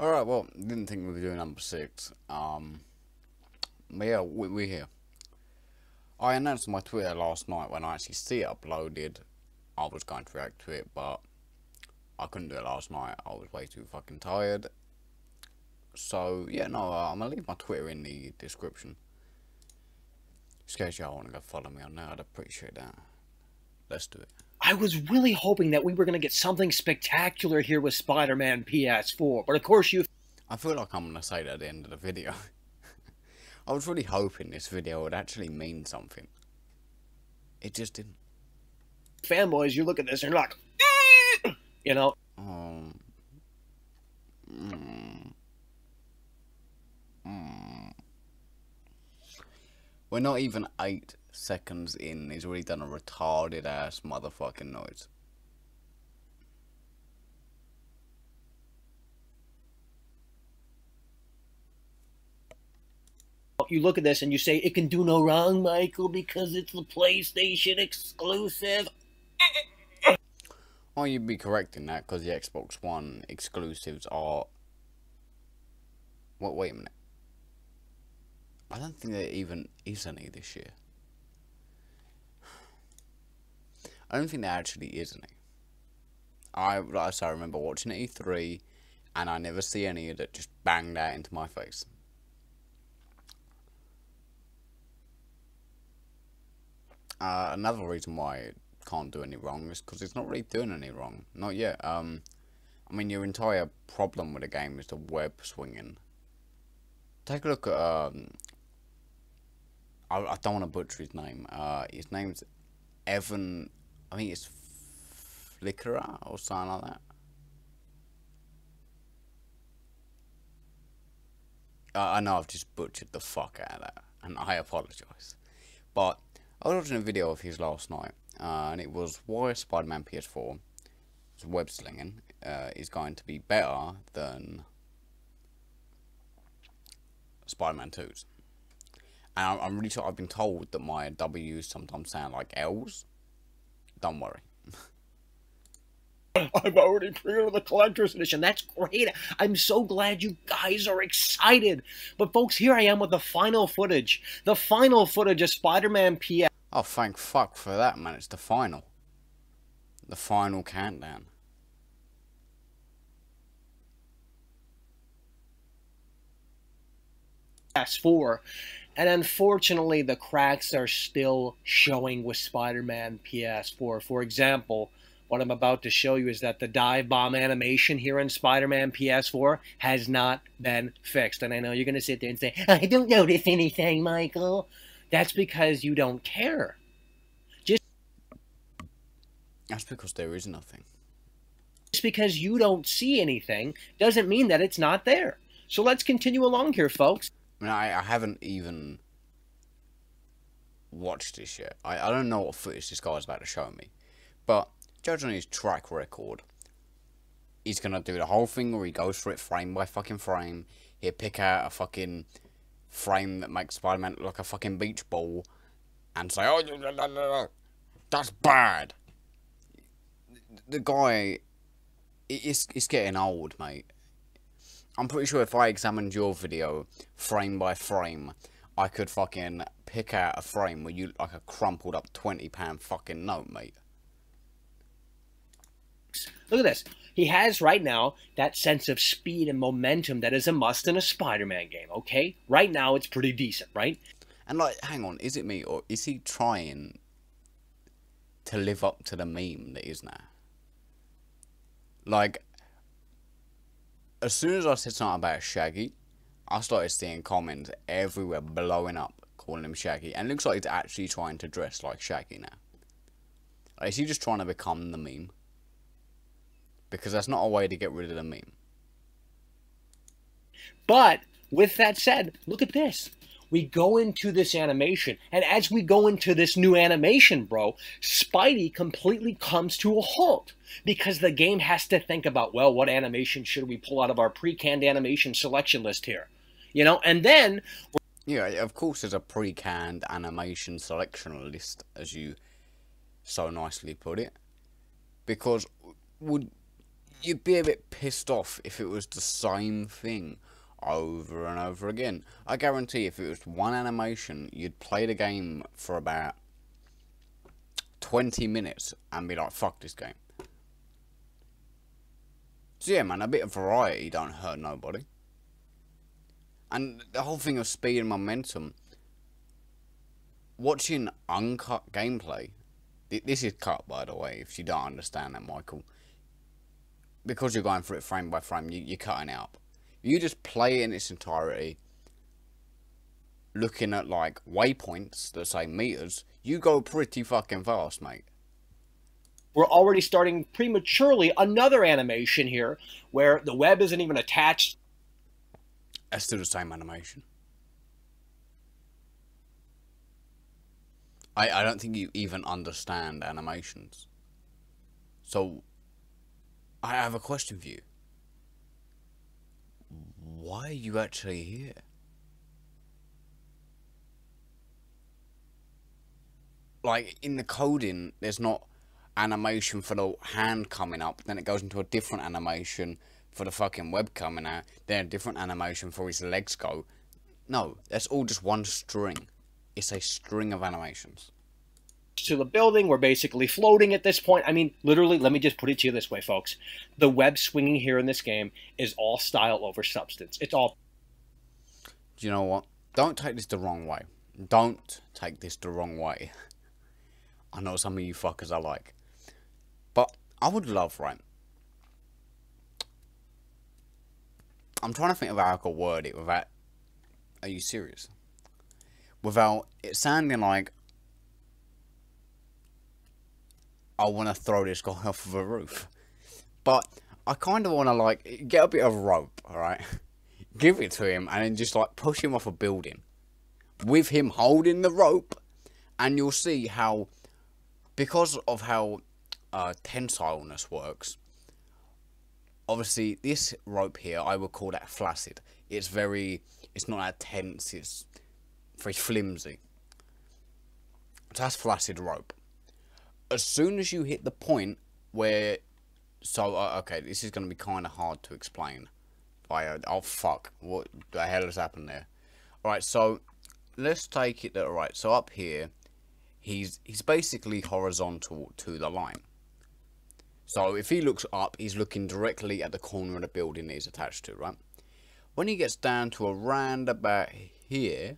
Alright, well, didn't think we were doing number 6. But yeah, we're here. I announced on my Twitter last night when I actually see it uploaded, I was going to react to it, but I couldn't do it last night. I was way too fucking tired. So, yeah, no, I'm going to leave my Twitter in the description. Just in case y'all want to go follow me on there, I'd appreciate that. Let's do it. I was really hoping that we were going to get something spectacular here with Spider-Man PS4, but of course you... I feel like I'm going to say that at the end of the video. I was really hoping this video would actually mean something. It just didn't. Fanboys, you look at this and you're like, you know. We're not even 8 seconds in. He's already done a retarded ass motherfucking noise. You look at this and you say, it can do no wrong, Michael, because it's the PlayStation exclusive. Well, you'd be correct in that, because the Xbox One exclusives are... Well, wait a minute. I don't think there even is any this year. I don't think there actually is any. I remember watching E3, and I never see any that just banged out into my face. Another reason why it can't do any wrong is because it's not really doing any wrong. Not yet. I mean, your entire problem with the game is the web swinging. Take a look at, I don't want to butcher his name. His name's Evan, I think it's Flickera or something like that. I know I've just butchered the fuck out of that, and I apologise. But I was watching a video of his last night, and it was why Spider-Man PS4, web slinging, is going to be better than Spider-Man 2's. And I'm really sorry, I've been told that my W's sometimes sound like L's. Don't worry. I've already pre-ordered the collector's edition. That's great. I'm so glad you guys are excited. But folks, here I am with the final footage. The final footage of Spider-Man PS. Oh, thank fuck for that, man. It's the final. The final countdown. PS4. And unfortunately, the cracks are still showing with Spider-Man PS4. For example, what I'm about to show you is that the dive bomb animation here in Spider-Man PS4 has not been fixed. And I know you're going to sit there and say, I don't notice anything, Michael. That's because you don't care. That's because there is nothing. Just because you don't see anything doesn't mean that it's not there. So let's continue along here, folks. I mean, I haven't even watched this yet. I don't know what footage this guy's about to show me. But, judging on his track record, he's going to do the whole thing where he goes through it frame by fucking frame. He'll pick out a fucking frame that makes Spider-Man look like a fucking beach ball and say, oh, that's bad. The guy, it's getting old, mate. I'm pretty sure if I examined your video frame by frame, I could fucking pick out a frame where you look like a crumpled up £20 fucking note, mate. Look at this. He has right now that sense of speed and momentum that is a must in a Spider-Man game, okay? Right now it's pretty decent, right? And like, hang on, is it me or is he trying to live up to the meme that is now? Like, as soon as I said something about Shaggy, I started seeing comments everywhere blowing up, calling him Shaggy. And it looks like he's actually trying to dress like Shaggy now. Like, is he just trying to become the meme? Because that's not a way to get rid of the meme. But, with that said, look at this. We go into this animation, and as we go into this new animation, bro, Spidey completely comes to a halt. Because the game has to think about, well, what animation should we pull out of our pre-canned animation selection list here? You know, and then... Yeah, of course there's a pre-canned animation selection list, as you so nicely put it. Because you'd be a bit pissed off if it was the same thing over and over again. I guarantee if it was one animation, you'd play the game for about 20 minutes and be like, fuck this game. So yeah, man, a bit of variety don't hurt nobody. And the whole thing of speed and momentum, watching uncut gameplay, this is cut by the way, if you don't understand that, Michael. Because you're going through it frame by frame, you're cutting it up. You just play it in its entirety, looking at like waypoints that say meters, you go pretty fucking fast, mate. We're already starting prematurely another animation here where the web isn't even attached. That's still the same animation. I don't think you even understand animations. So, I have a question for you. Why are you actually here? Like, in the coding, there's not animation for the hand coming up, then it goes into a different animation for the fucking web coming out, then a different animation for his legs go. No, that's all just one string. It's a string of animations. To the building, we're basically floating at this point. I mean, literally, let me just put it to you this way, folks. The web swinging here in this game is all style over substance. It's all... Do you know what? Don't take this the wrong way. Don't take this the wrong way. I know some of you fuckers are like. But I would love, right? I'm trying to think of how I could word it without... Are you serious? Without it sounding like I want to throw this guy off of a roof. But I kind of want to, like, get a bit of rope, alright? Give it to him and then just, like, push him off a building. With him holding the rope. And you'll see how, because of how tensileness works, obviously this rope here, I would call that flaccid. It's not that tense, it's very flimsy. So that's flaccid rope. As soon as you hit the point where, okay, this is going to be kind of hard to explain. Oh fuck, what the hell has happened there? Alright, so let's take it that, alright, so up here, he's basically horizontal to the line. So if he looks up, he's looking directly at the corner of the building that he's attached to, right? When he gets down to around about here,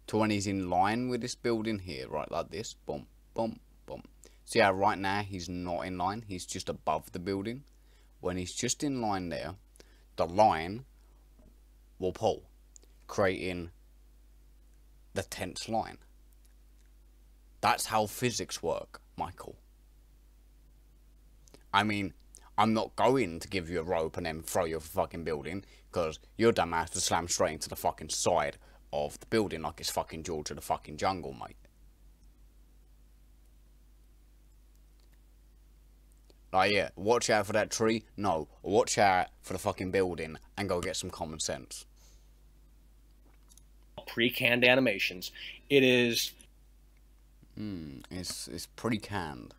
to when he's in line with this building here, right, like this, boom, boom, boom. See how right now he's not in line, he's just above the building. When he's just in line there, the line will pull, creating the tense line. That's how physics work, Michael. I mean, I'm not going to give you a rope and then throw you off a fucking building, because your dumb ass to slam straight into the fucking side of the building like it's fucking George of the fucking jungle, mate. Like, yeah, watch out for that tree. No, watch out for the fucking building and go get some common sense. Pre-canned animations. It is... It's pre-canned.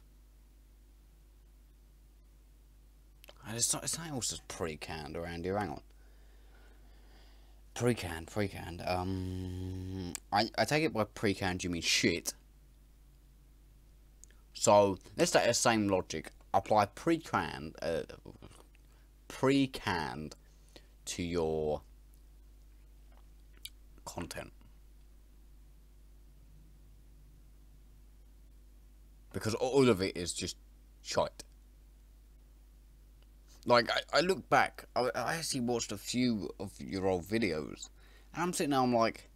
It's not also pre-canned around here, hang on. Pre-canned. I take it by pre-canned you mean shit. So, let's take the same logic. Apply pre-canned to your content. Because all of it is just shite. Like, I look back, I actually watched a few of your old videos, and I'm sitting there, I'm like,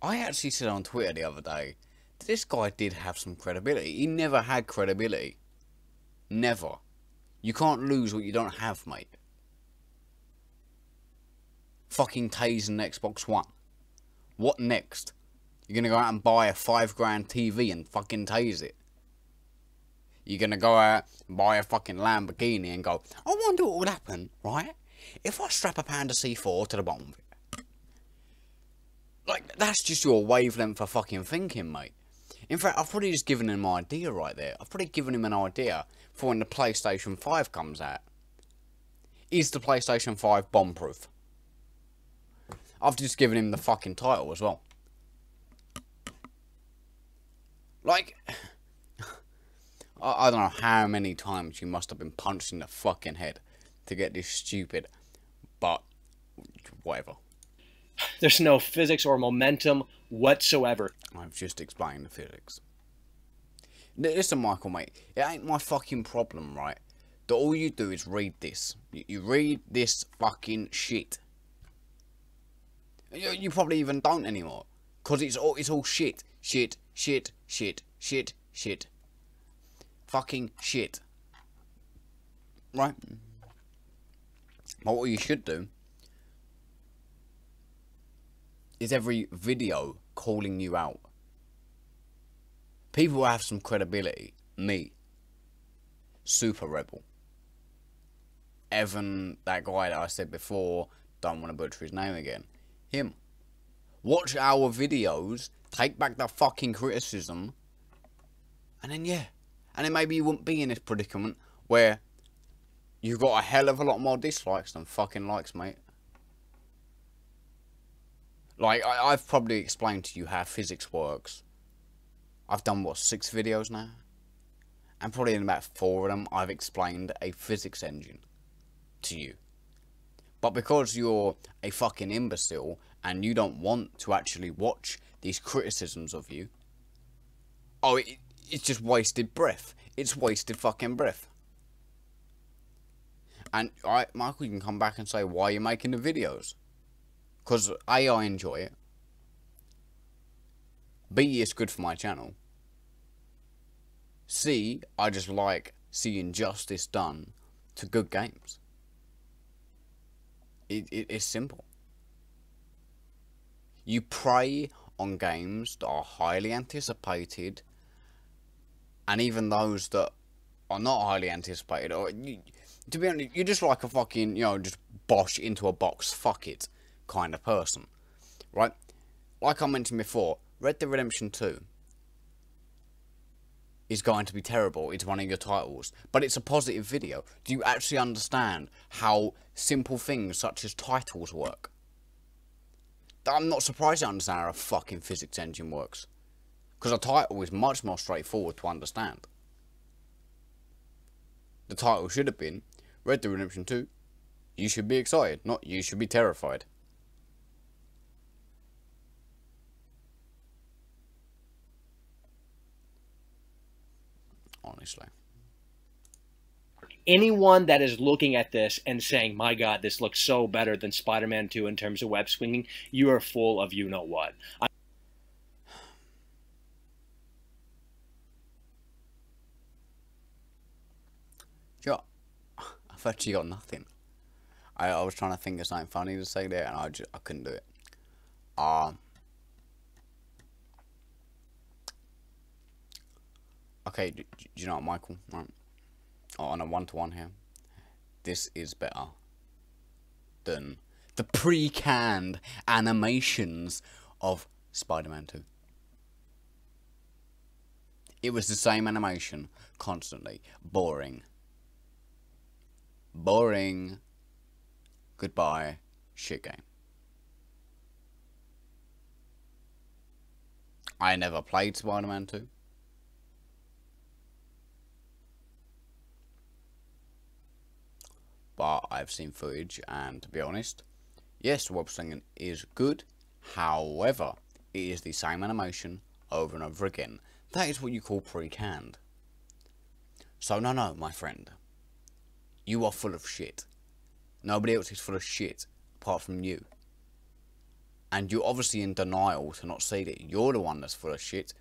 I actually said on Twitter the other day, this guy did have some credibility. He never had credibility. Never. You can't lose what you don't have, mate. Fucking tase an Xbox One. What next? You're gonna go out and buy a $5 TV and fucking tase it? You're gonna go out and buy a fucking Lamborghini and go, I wonder what would happen, right, if I strap a Panda C4 to the bottom of it. Like, that's just your wavelength for fucking thinking, mate. In fact, I've probably just given him an idea right there. I've probably given him an idea for when the PlayStation 5 comes out. Is the PlayStation 5 bomb-proof? I've just given him the fucking title as well. Like, I don't know how many times you must have been punched in the fucking head to get this stupid, but whatever. There's no physics or momentum whatsoever. I've just explained the physics. Listen, Michael, mate, it ain't my fucking problem, right? That all you do is read this. You read this fucking shit. You probably even don't anymore. Because it's all shit. Shit, shit, shit, shit, shit. Fucking shit. Right? But what you should do is every video calling you out. People have some credibility. Me. Super Rebel. Evan, that guy that I said before, don't want to butcher his name again. Him. Watch our videos, take back the fucking criticism, and then yeah. And then maybe you wouldn't be in this predicament where you've got a hell of a lot more dislikes than fucking likes, mate. Like, I've probably explained to you how physics works. I've done, what, 6 videos now? And probably in about 4 of them, I've explained a physics engine to you. But because you're a fucking imbecile and you don't want to actually watch these criticisms of you, oh, it's just wasted breath. It's wasted fucking breath. And, Michael, you can come back and say why you're making the videos. Because A, I enjoy it. B, it's good for my channel. C, I just like seeing justice done to good games. It's simple. You prey on games that are highly anticipated, and even those that are not highly anticipated, or to be honest, you're just like a fucking, just bosh into a box, fuck it kind of person, right? Like I mentioned before, Red Dead Redemption 2 is going to be terrible. It's one of your titles, but it's a positive video. Do you actually understand how simple things such as titles work? I'm not surprised you understand how a fucking physics engine works, because a title is much more straightforward to understand. The title should have been Red Dead Redemption 2. You should be excited, not you should be terrified. Honestly. Anyone that is looking at this and saying, my God, this looks so better than Spider-Man 2 in terms of web swinging, you are full of you-know-what. Sure. I've actually got nothing. I was trying to think of something funny to say there, and I couldn't do it. Okay, do you know what, Michael? Right. On a one-to-one here, this is better than the pre-canned animations of Spider-Man 2. It was the same animation, constantly. Boring. Boring. Goodbye. Shit game. I never played Spider-Man 2. But I've seen footage, and to be honest, yes, web slinging is good. However, it is the same animation over and over again. That is what you call pre-canned. So no, my friend. You are full of shit. Nobody else is full of shit apart from you. And you're obviously in denial to not see that you're the one that's full of shit.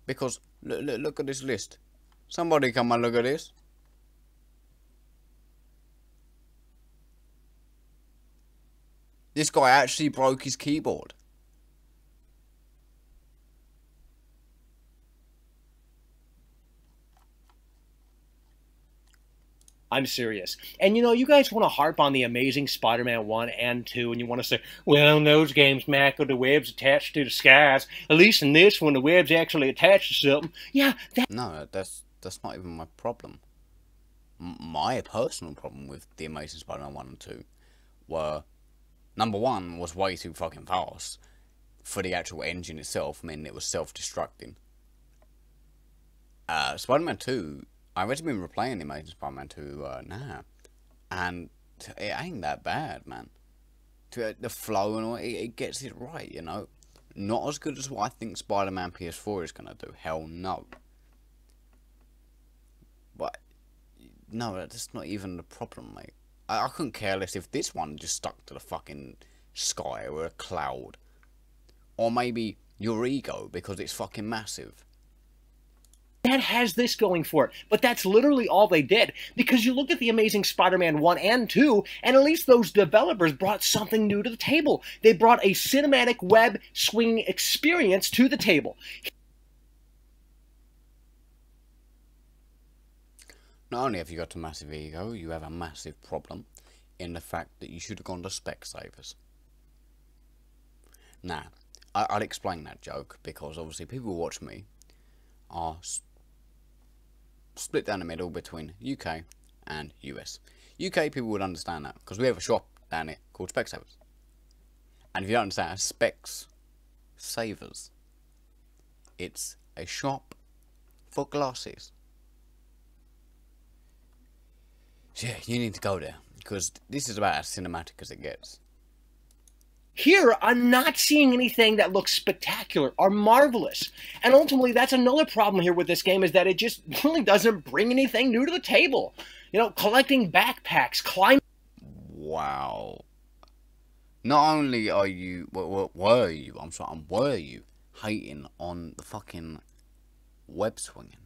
Because, look at this list. Somebody come and look at this. This guy actually broke his keyboard. I'm serious. And you know, you guys want to harp on the Amazing Spider-Man 1 and 2, and you want to say, well, in those games, Michael, the web's attached to the skies. At least in this one, the web's actually attached to something. Yeah, that... No, that's not even my problem. My personal problem with the Amazing Spider-Man 1 and 2 were, number one, was way too fucking fast for the actual engine itself, meaning it was self-destructing. Spider-Man 2, I've actually been replaying the Amazing Spider-Man 2 now, and it ain't that bad, man. The flow and all, it gets it right, you know. Not as good as what I think Spider-Man PS4 is gonna do. Hell no. But no, that's not even the problem, mate. I couldn't care less if this one just stuck to the fucking sky or a cloud, or maybe your ego because it's fucking massive. That has this going for it, but that's literally all they did, because you look at the Amazing Spider-Man 1 and 2, and at least those developers brought something new to the table. They brought a cinematic web swinging experience to the table. Not only have you got a massive ego, you have a massive problem in the fact that you should have gone to Specsavers. Now, I'll explain that joke, because obviously people who watch me are split down the middle between UK and US. UK people would understand that, because we have a shop down here called Specsavers. And if you don't understand, Specsavers, it's a shop for glasses. So yeah, you need to go there, because this is about as cinematic as it gets. Here, I'm not seeing anything that looks spectacular or marvelous. And ultimately, that's another problem here with this game, is that it just really doesn't bring anything new to the table. You know, collecting backpacks, climbing... Wow. Not only are you... were you hating on the fucking web swinging,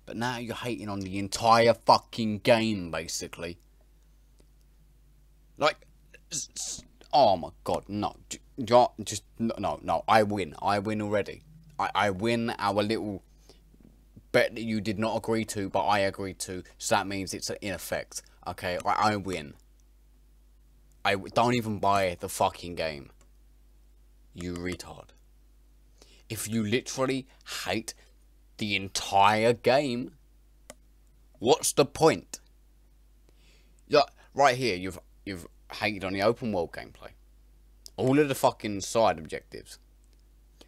but now you're hating on the entire fucking game, basically. Like... Oh my god, no. Just, no, I win. I win already. I win our little bet that you did not agree to, but I agreed to, so that means it's in effect. Okay, I win. I don't even buy the fucking game. You retard. If you literally hate the entire game, what's the point? Yeah, right here, you've hated on the open world gameplay. All of the fucking side objectives.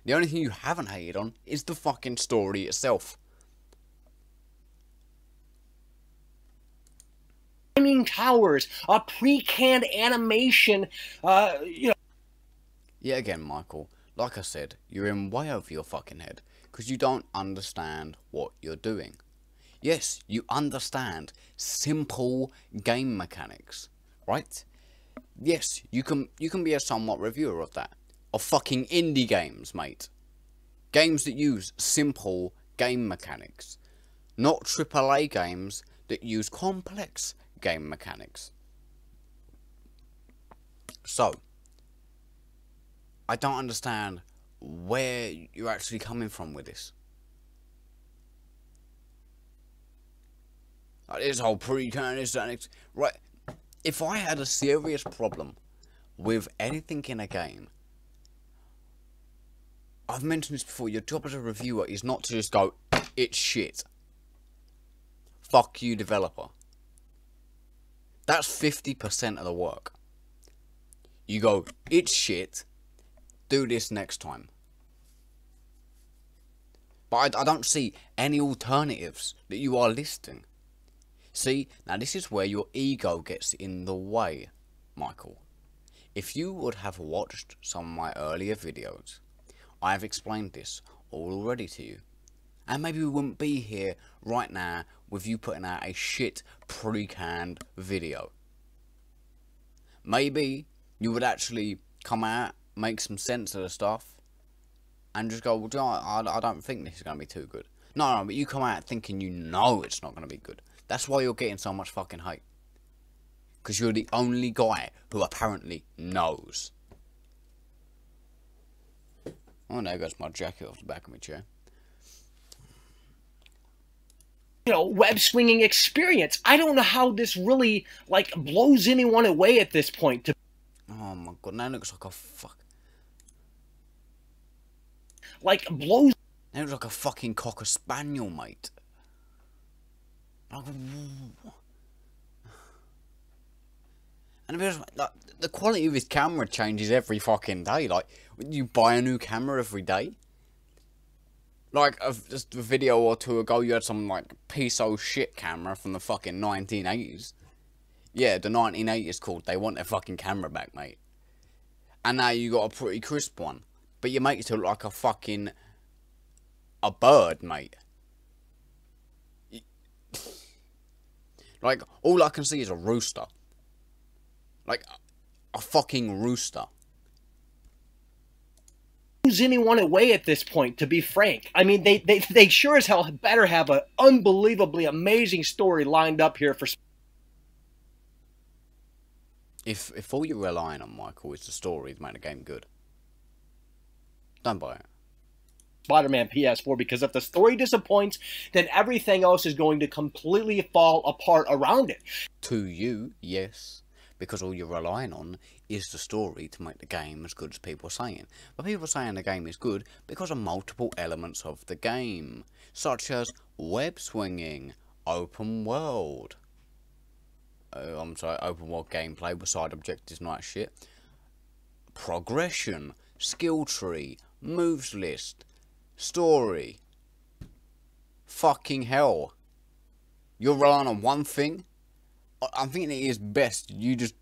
The only thing you haven't hated on is the fucking story itself. Climbing towers, a pre-canned animation, you know... Yeah, again, Michael, like I said, you're in way over your fucking head, because you don't understand what you're doing. Yes, you understand simple game mechanics, right? Yes, you can be a somewhat reviewer of that. Of fucking indie games, mate. Games that use simple game mechanics. Not AAA games that use complex game mechanics. So, I don't understand where you're actually coming from with this. Like this whole pre-can, this, that, right. If I had a serious problem with anything in a game, I've mentioned this before, your job as a reviewer is not to just go, it's shit. Fuck you, developer. That's 50% of the work. You go, it's shit, do this next time. But I don't see any alternatives that you are listing. See, now this is where your ego gets in the way, Michael. If you would have watched some of my earlier videos, I have explained this all already to you. And maybe we wouldn't be here right now with you putting out a shit pre-canned video. Maybe you would actually come out, make some sense of the stuff, and just go, well, I don't think this is going to be too good. No, but you come out thinking you know it's not going to be good. That's why you're getting so much fucking hate. Because you're the only guy who apparently knows. Oh, there goes my jacket off the back of my chair. web swinging experience. I don't know how this really, like, blows anyone away at this point. Oh my god, that looks like a fuck. Like, blows. That looks like a fucking cocker spaniel, mate. Like, and like, the quality of his camera changes every fucking day. Like, you buy a new camera every day. Like, just a video or two ago, you had some, like, ps4 shit camera from the fucking 1980s. Yeah, the 1980s called. They want their fucking camera back, mate. And now you got a pretty crisp one. But you make it look like a fucking... a bird, mate. Like, all I can see is a rooster. Like, a fucking rooster. Anyone away at this point, to be frank. I mean, they sure as hell better have an unbelievably amazing story lined up here for... If all you're relying on, Michael, is the story to make the game good, don't buy it. Spider-Man PS4, because if the story disappoints, then everything else is going to completely fall apart around it. To you, yes, because all you're relying on is the story to make the game as good as people are saying. But people are saying the game is good because of multiple elements of the game, such as web swinging, open world. Open world gameplay with side objectives and all that shit. Progression, skill tree, moves list, story. Fucking hell. You're relying on one thing? I'm thinking it is best you just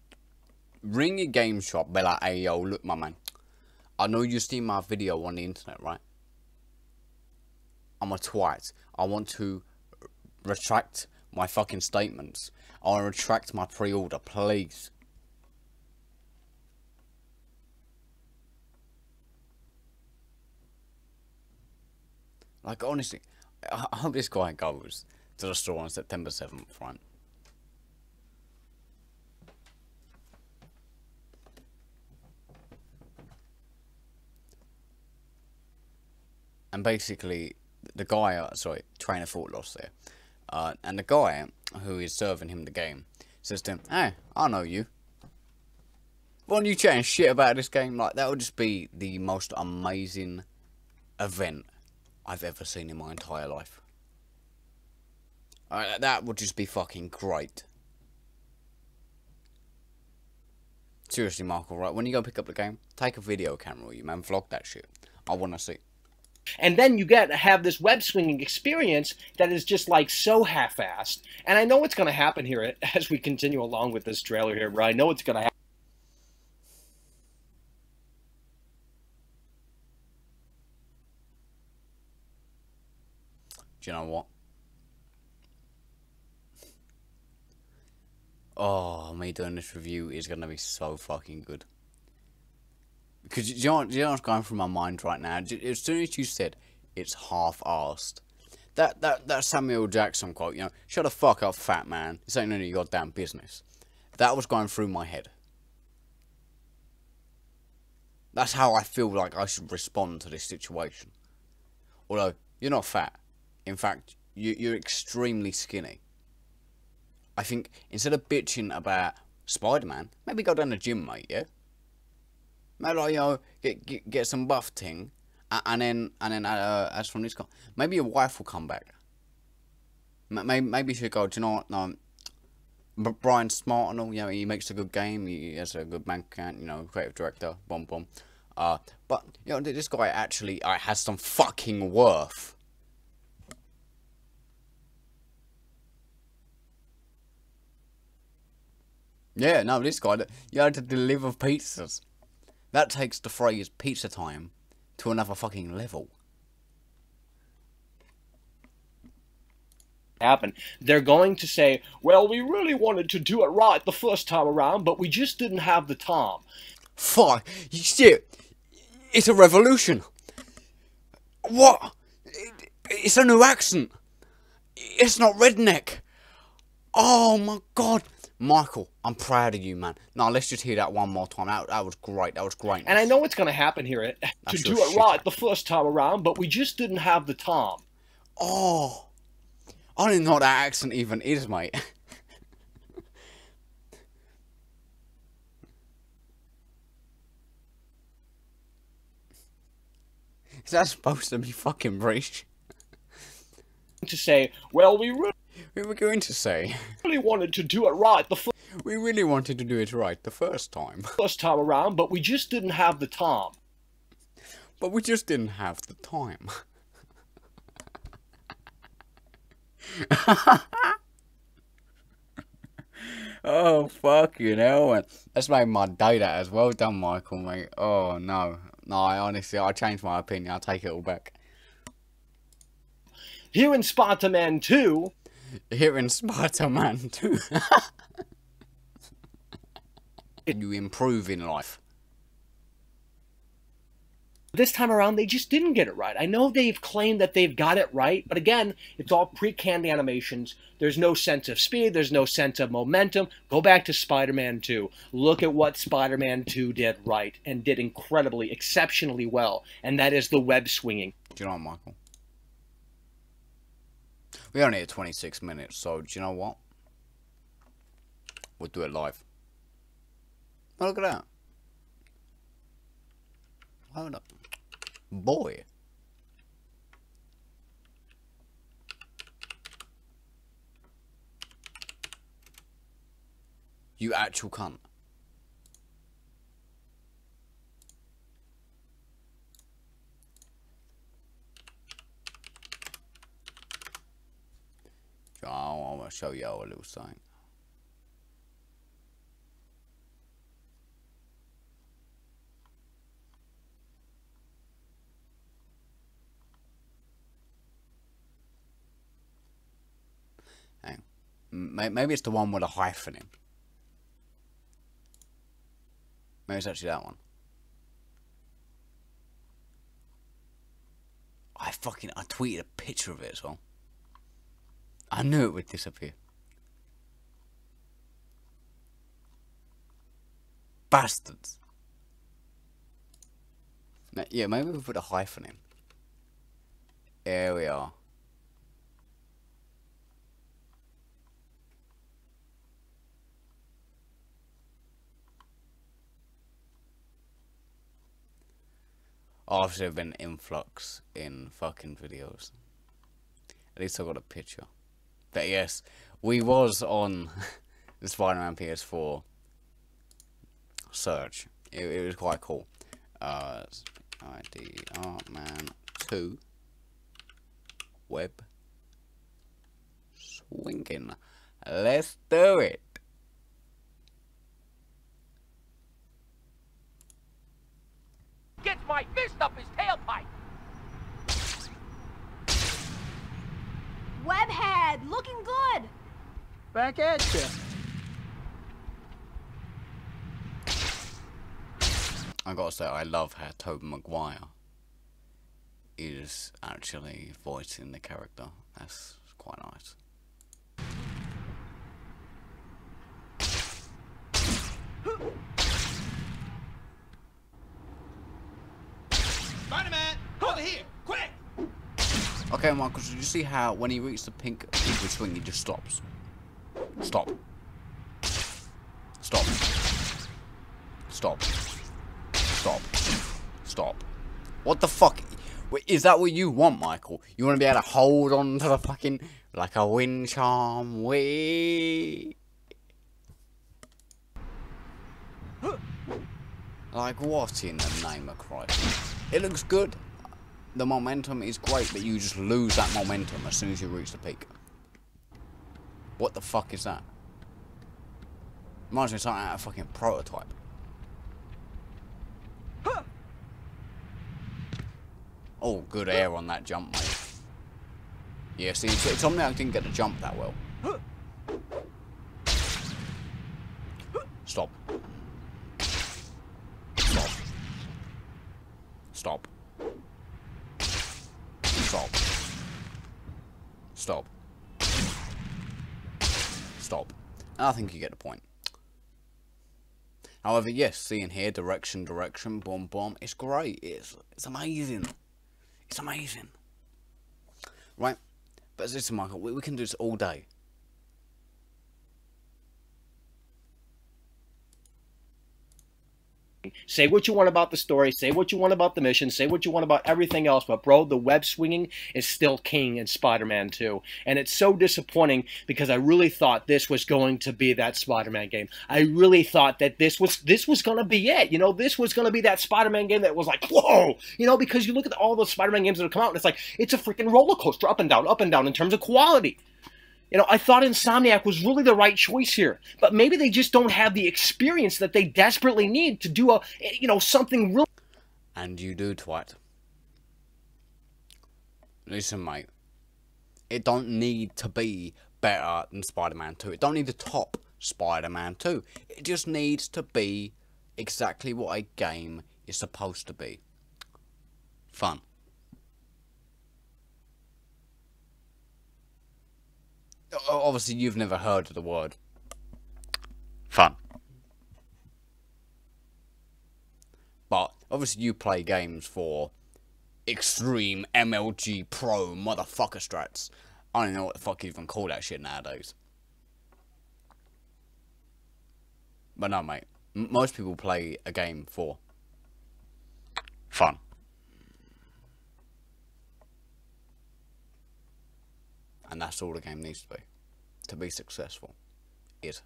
ring your game shop, be like, hey yo, look my man, I know you've seen my video on the internet, right? I'm a twat. I want to retract my fucking statements. I want to retract my pre-order, please. Like, honestly, I hope this guy goes to the store on September 7th, right? And basically, the guy, train of thought lost there. And the guy who is serving him the game says to him, hey, I know you. Why don't you chatting shit about this game? Like, that would just be the most amazing event I've ever seen in my entire life. That would just be fucking great. Seriously, Michael, right? When you go pick up the game, take a video camera with you, man. Vlog that shit. I want to see. And then you get to have this web swinging experience that is just like so half-assed. And I know what's going to happen here as we continue along with this trailer here, bro. I know what's going to happen. Do you know what? Oh, me doing this review is going to be so fucking good. Because do you know what's going through my mind right now? As soon as you said it's half-arsed, that Samuel Jackson quote, you know, shut the fuck up, fat man. This ain't none of your goddamn business. That was going through my head. That's how I feel like I should respond to this situation. Although, you're not fat. In fact, you're extremely skinny. I think instead of bitching about Spider-Man, maybe go down the gym, mate, yeah? Maybe, like, you know, get some buff ting, and then as from this guy, maybe your wife will come back. Maybe she'll go, do you know what, no, Brian's smart and all, you know, he makes a good game, he has a good bank account, you know, creative director, boom. But, you know, this guy actually has some fucking worth. Yeah, no, this guy, you had to deliver pizzas. That takes the phrase pizza time to another fucking level. Happen. They're going to say, well, we really wanted to do it right the first time around, but we just didn't have the time. Fuck, shit, it's a revolution. What? It's a new accent. It's not redneck. Oh my god. Michael, I'm proud of you, man. No, let's just hear that one more time. That was great. That was great. And I know what's going to happen here to do it right the first time around, but we just didn't have the time. Oh, I don't even know what that accent even is, mate. Is that supposed to be fucking British? To say, well, we We were going to say. really wanted to do it right We really wanted to do it right the first time. first time around, but we just didn't have the time. But we just didn't have the time. Oh, fucking hell, man. That's made my day, that as well done, Michael, mate. Oh, no. No, I changed my opinion. I'll take it all back. Here in Spider-Man 2... Here in Spider-Man 2. You improve in life. This time around, they just didn't get it right. I know they've claimed that they've got it right, but again, it's all pre-canned animations. There's no sense of speed. There's no sense of momentum. Go back to Spider-Man 2. Look at what Spider-Man 2 did right and did incredibly, exceptionally well, and that is the web swinging. Do you know what, Michael? We only had 26 minutes, so do you know what? We'll do it live. Oh, look at that. Hold up. Boy. You actual cunt. Oh, I want to show you a little sign. Maybe it's the one with a hyphen in. Maybe it's actually that one. I tweeted a picture of it as well. I knew it would disappear. Bastards. Yeah, maybe we put a hyphen in. There we are. Obviously, there's been influx in fucking videos. At least I got a picture. But yes, we was on the Spider-Man PS4 search. It was quite cool. Spider-Man 2 web swinging. Let's do it. Gets my fist up his tailpipe. Webhead, looking good. Back at you. I gotta say, I love how Tobey Maguire is actually voicing the character. That's quite nice. Spider-Man, over here, quick! Okay, Michael, did you see how when he reaches the pink swing, he just stops? Stop. Stop. Stop. Stop. Stop. What the fuck? Wait, is that what you want, Michael? You want to be able to hold on to the fucking... like a wind charm? Wee. Like, what in the name of Christ? It looks good. The momentum is great, but you just lose that momentum as soon as you reach the peak. What the fuck is that? Reminds me of something out of a fucking prototype. Oh, good air on that jump, mate. Yeah, see, it's on me I didn't get the jump that well. Stop. Stop. Stop. Stop. Stop. Stop. I think you get the point. However, yes, seeing here, direction, boom, boom, it's great. It's amazing. It's amazing. Right, But listen, Michael, we can do this all day. Say what you want about the story, say what you want about the mission, say what you want about everything else, but bro, the web swinging is still king in Spider-Man 2. And it's so disappointing because I really thought this was going to be that Spider-Man game. I really thought that this was going to be it. You know, this was going to be that Spider-Man game that was like, whoa! You know, because you look at all those Spider-Man games that have come out and it's like, it's a freaking roller coaster, up and down in terms of quality. You know, I thought Insomniac was really the right choice here, but maybe they just don't have the experience that they desperately need to do something real. And you do, twat. Listen, mate. It don't need to be better than Spider-Man 2. It don't need to top Spider-Man 2. It just needs to be exactly what a game is supposed to be. Fun. Obviously, you've never heard of the word fun. But, obviously, you play games for extreme MLG pro motherfucker strats. I don't know what the fuck you even call that shit nowadays. But no, mate. Most people play a game for fun. And that's all the game needs to be. To be successful is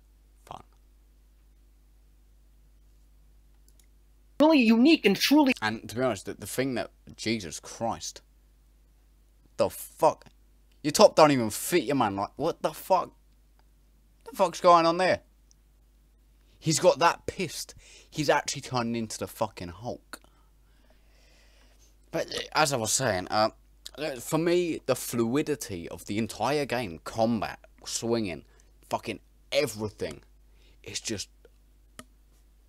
fun. Really unique and truly. And to be honest, the thing that, Jesus Christ. The fuck? Your top don't even fit you, man. Like, what the fuck? What the fuck's going on there? He's got that pissed. He's actually turned into the fucking Hulk. But as I was saying, for me, the fluidity of the entire game, combat, swinging, fucking everything, it's just,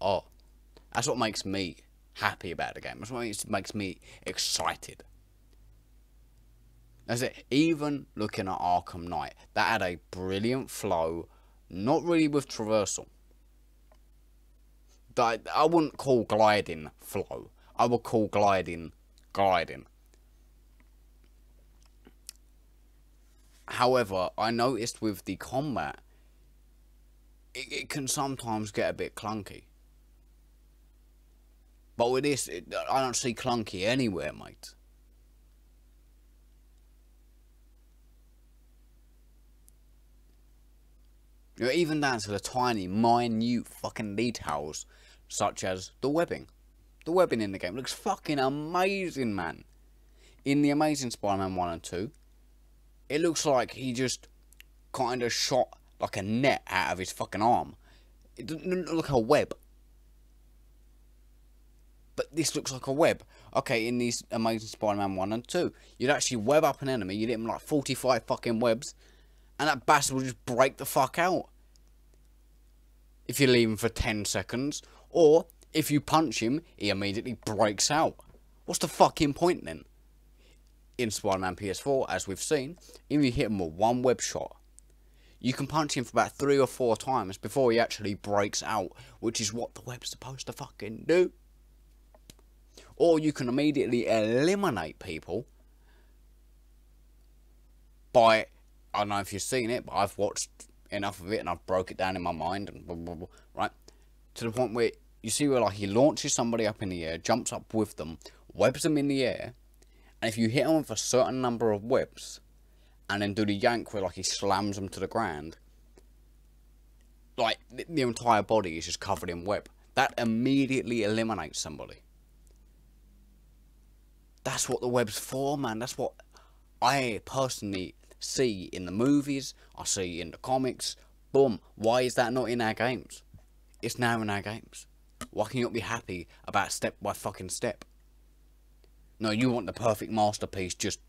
oh, that's what makes me happy about the game. That's what makes me excited. That's it. Even looking at Arkham Knight, that had a brilliant flow, not really with traversal. That I wouldn't call gliding flow. I would call gliding. However, I noticed with the combat, it can sometimes get a bit clunky. But with this, I don't see clunky anywhere, mate. You're even down to the tiny, minute fucking details, such as the webbing. The webbing in the game looks fucking amazing, man. In the Amazing Spider-Man 1 and 2, it looks like he just kind of shot like a net out of his fucking arm. It doesn't look like a web. But this looks like a web. Okay, in these Amazing Spider-Man 1 and 2, you'd actually web up an enemy, you'd hit him like 45 fucking webs, and that bastard will just break the fuck out. If you leave him for 10 seconds, or if you punch him, he immediately breaks out. What's the fucking point then? In Spider-Man PS4, as we've seen, if you hit him with one web shot, you can punch him for about 3 or 4 times before he actually breaks out, which is what the web's supposed to fucking do. Or you can immediately eliminate people by, I don't know if you've seen it, but I've watched enough of it and I've broke it down in my mind, and blah, blah, blah, right? To the point where you see where like he launches somebody up in the air, jumps up with them, webs them in the air, and if you hit him with a certain number of webs, and then do the yank where like he slams them to the ground, like the entire body is just covered in web. That immediately eliminates somebody. That's what the web's for, man. That's what I personally see in the movies, I see in the comics. Boom. Why is that not in our games? It's now in our games. Why can you not be happy about step by fucking step? No, you want the perfect masterpiece just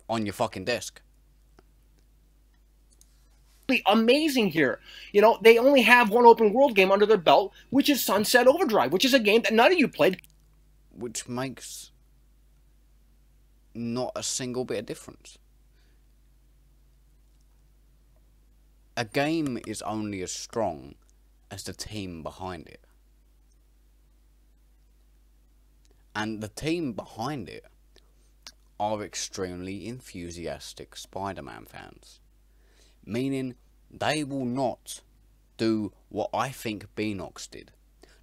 on your fucking desk. Amazing here. You know, they only have one open world game under their belt, which is Sunset Overdrive, which is a game that none of you played. Which makes not a single bit of difference. A game is only as strong as the team behind it. And the team behind it are extremely enthusiastic Spider-Man fans. Meaning, they will not do what I think Beanox did.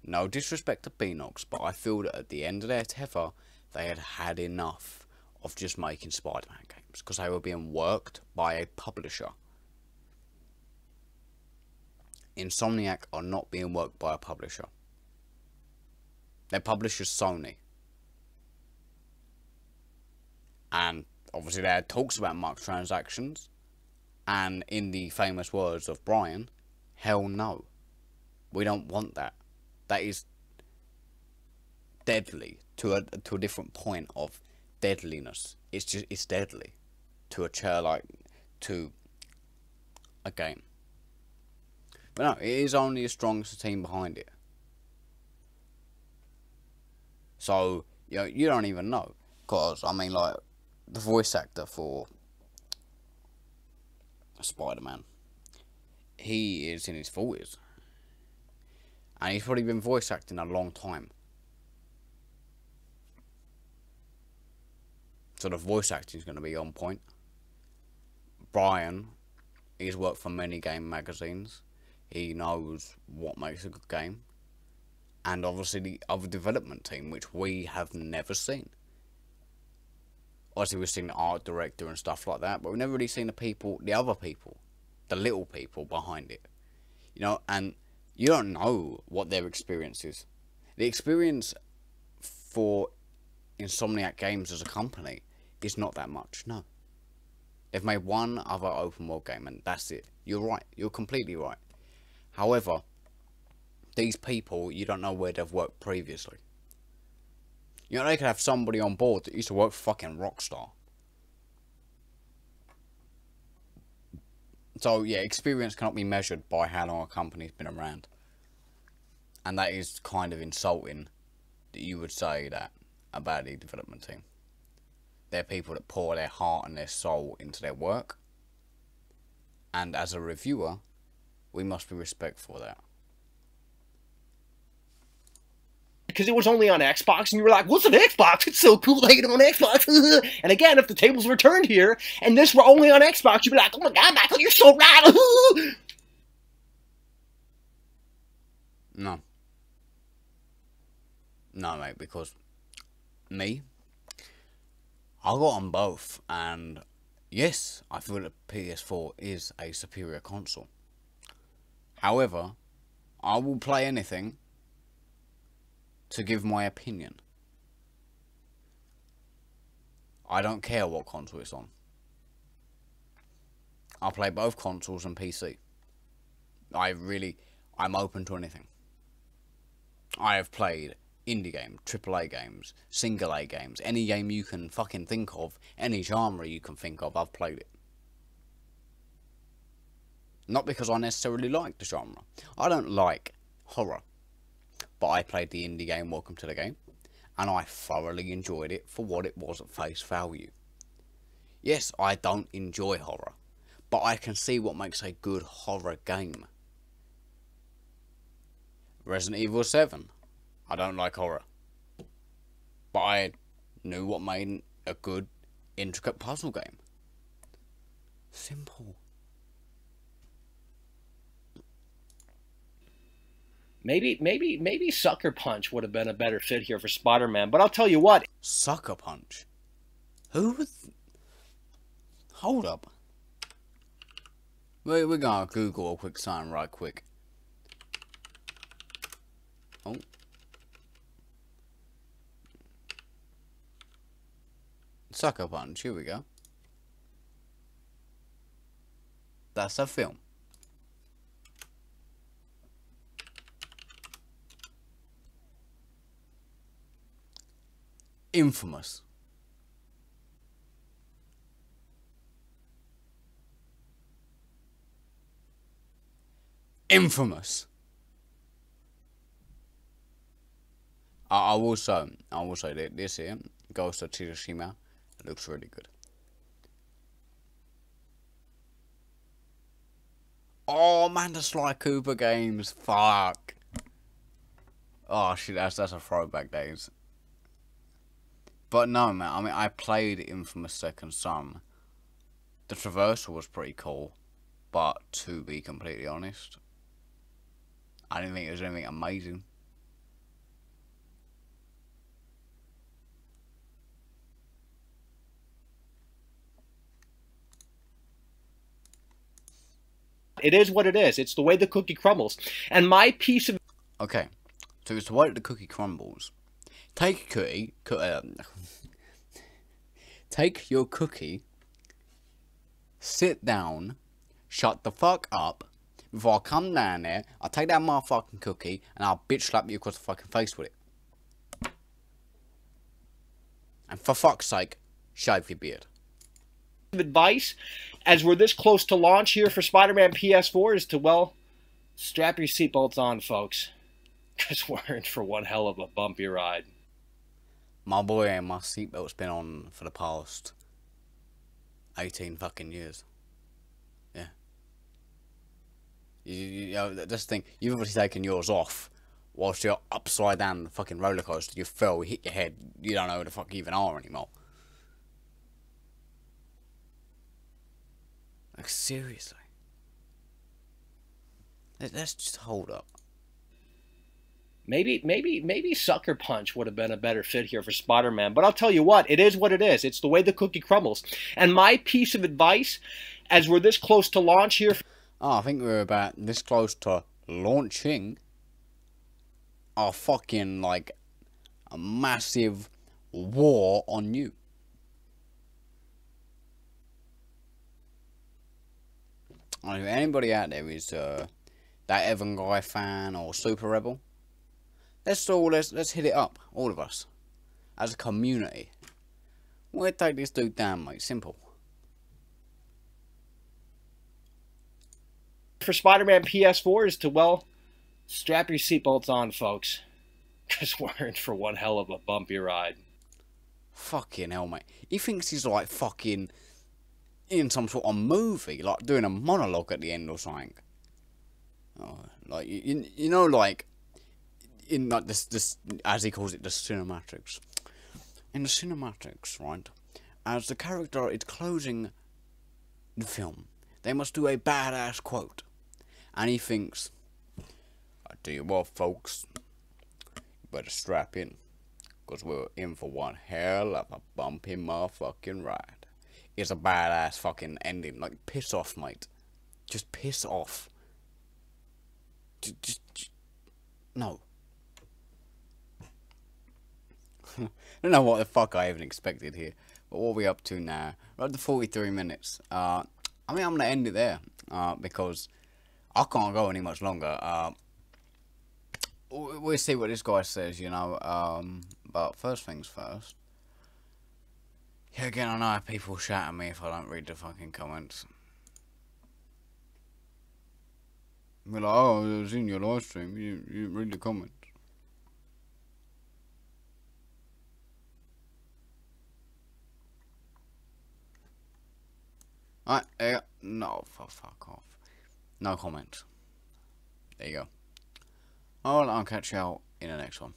No disrespect to Beanox, but I feel that at the end of their tether, they had had enough of just making Spider-Man games, because they were being worked by a publisher. Insomniac are not being worked by a publisher. Their publisher's Sony. And obviously they had talks about microtransactions, and in the famous words of Brian, hell no. We don't want that. That is deadly to a different point of deadliness. It's deadly to to a game. But no, it is only as strong as the team behind it. So, you don't even know. Because, I mean, like, the voice actor for Spider-Man, he is in his 40s. And he's probably been voice acting a long time. So the voice acting is going to be on point. Brian, he's worked for many game magazines. He knows what makes a good game. And obviously the other development team, which we have never seen. Obviously we've seen the art director and stuff like that, but we've never really seen the other people, the little people behind it. And you don't know what their experience is. The experience for Insomniac Games as a company is not that much, no. They've made one other open world game and that's it. You're right, you're completely right. However, these people, you don't know where they've worked previously. They could have somebody on board that used to work for fucking Rockstar. So, yeah, experience cannot be measured by how long a company's been around. And that is kind of insulting that you would say that about the development team. They're people that pour their heart and their soul into their work. And as a reviewer, we must be respectful of that. Because it was only on Xbox, and you were like, what's an Xbox? It's so cool to hate it on Xbox. And again, if the tables were turned here, and this were only on Xbox, you'd be like, oh my god, Michael, you're so right. No. No, mate, because me, I got on both, and yes, I feel that PS4 is a superior console. However, I will play anything to give my opinion. I don't care what console it's on. I'll play both consoles and PC. I'm open to anything. I have played indie games, AAA games, single A games, any game you can fucking think of, any genre you can think of, I've played it. Not because I necessarily like the genre. I don't like horror. But I played the indie game Welcome to the Game, and I thoroughly enjoyed it for what it was at face value. Yes, I don't enjoy horror, but I can see what makes a good horror game. Resident Evil 7, I don't like horror, but I knew what made a good, intricate puzzle game. Simple. Maybe Sucker Punch would have been a better fit here for Spider-Man, but I'll tell you what. Sucker Punch? Who was... Hold up. We're gonna Google a quick sign right quick. Oh. Sucker Punch, here we go. That's a film. Infamous. Infamous. I will say that this here, Ghost of Tsushima, looks really good. Oh man, the Sly Cooper games, fuck. Oh shit, that's a throwback days. But no, man. I mean, I played Infamous Second Son. The traversal was pretty cool, but to be completely honest, I didn't think it was anything amazing. It is what it is. It's the way the cookie crumbles. And my piece of... Okay, so it's the way the cookie crumbles. Take a cookie, take your cookie, sit down, shut the fuck up, before I come down there, I'll take that motherfucking cookie, and I'll bitch slap you across the fucking face with it. And for fuck's sake, shave your beard. advice, as we're this close to launch here for Spider-Man PS4, is to, well, strap your seatbelts on, folks. Because we're in for one hell of a bumpy ride. My boy and my seatbelt's been on for the past 18 fucking years. Yeah. You know, that's the thing. You've obviously taken yours off whilst you're upside down the fucking roller coaster. You fell, you hit your head. You don't know who the fuck you even are anymore. Like, seriously. Let's just hold up. Maybe Sucker Punch would have been a better fit here for Spider-Man. But I'll tell you what, it is what it is. It's the way the cookie crumbles. And my piece of advice, as we're this close to launch here... Oh, I think we're about this close to launching a fucking, like, a massive war on you. If anybody out there is that Evan Guy fan or Super Rebel, let's hit it up, all of us, as a community. We'll take this dude down, mate. Simple. For Spider-Man PS4 is to, well, strap your seatbelts on, folks. Because we're in for one hell of a bumpy ride. Fucking hell, mate. He thinks he's like fucking in some sort of movie, like doing a monologue at the end or something. Oh, like you know, like in like this as he calls it, the cinematics. In the cinematics, right? As the character is closing the film, they must do a badass quote, and he thinks, "I tell you what, folks, you better strap in, 'cause we're in for one hell of a bumpy motherfucking ride." It's a badass fucking ending. Like, piss off, mate. Just piss off. Just no. I don't know what the fuck I even expected here. But what are we up to now? We're up to 43 minutes. I mean, I'm going to end it there. Because I can't go any much longer. We'll see what this guy says, you know. But first things first. Yeah, again, I know how people shout at me if I don't read the fucking comments. Be like, oh, I was in your live stream, you didn't read the comments. Alright, there you go. No, fuck off. No comments. There you go. Alright, I'll catch you out in the next one.